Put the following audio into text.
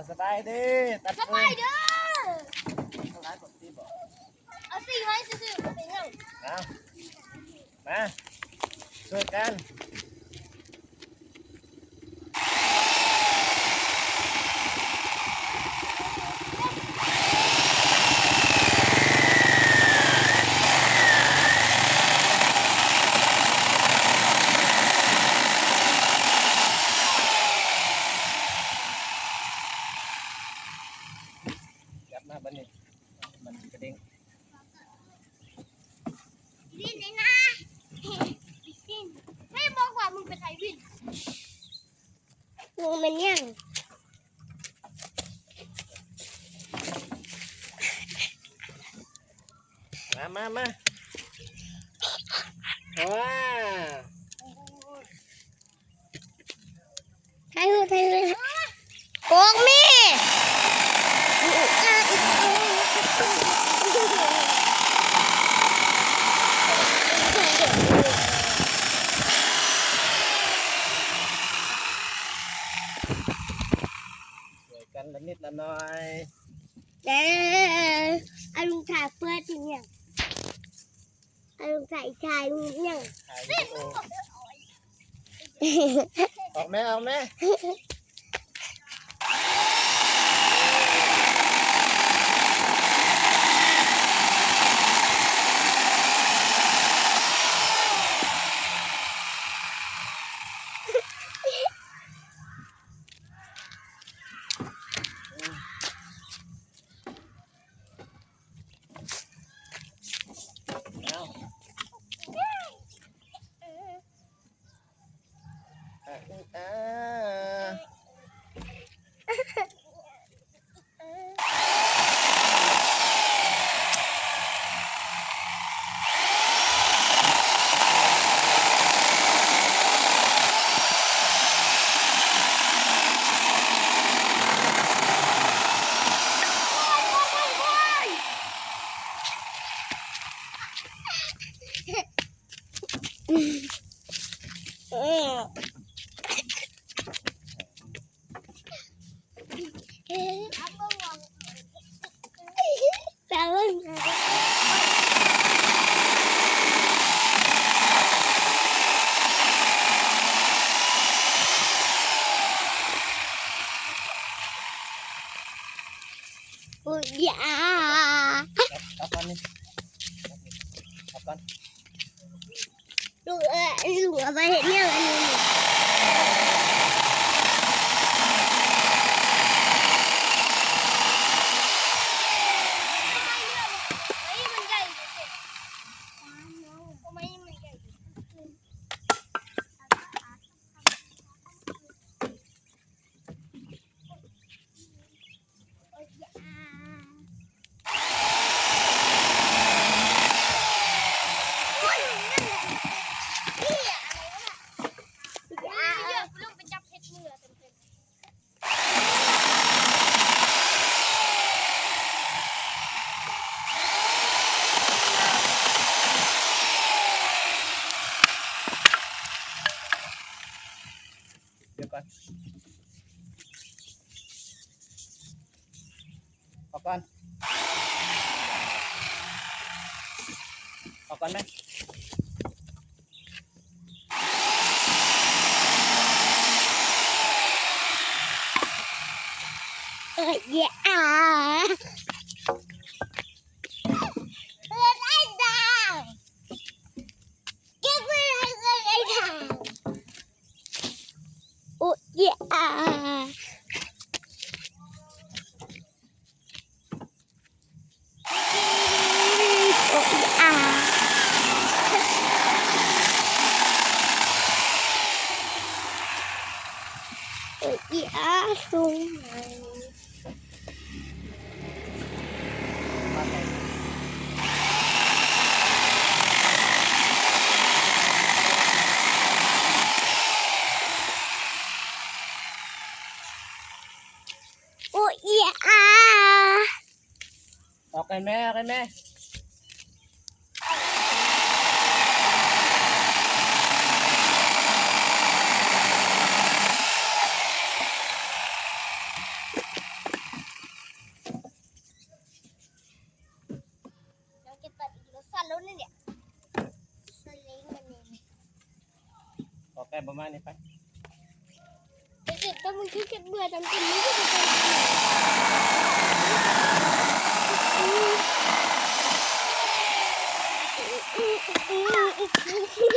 สบายดีตัด สบายเด้อ เขาร้ายปกติบอก เอาสิไว้ซื่อๆเป็นยัง เอามาช่วยกันยับมาบันนี้มันกระเด้ง วินเลยนะวินให้บอกว่ามึงเป็นไทยวินมึงเป็นยังมาว้า ไทยหูโกงมีช่วยกันละนิดละหน่อย เด้ออาลุงถ่ายเพื่อจริงยังอาลุงถ่ายชายลุงยัง ถ่ายวิดีโอออกแม่เอาแม่เอาอ่า แต่ว่าอุ้ยอย่า เอาก่อนนี่เอาก่อน ลุงลุงเอาไปเห็นยังอันนี้เดี๋ยวก่อนเอาก่อนเอาก่อนไหม อย่าไอ้ดาวเก็บไว้ไอ้ดาวโอ้ยตรงไหนโอ้ย ออกกันแม่ออกกันแม่ แต่ประมาณนี้ไป เด็กก็มึงคิดจะเบื่อจำกินไม่ได้จะเป็น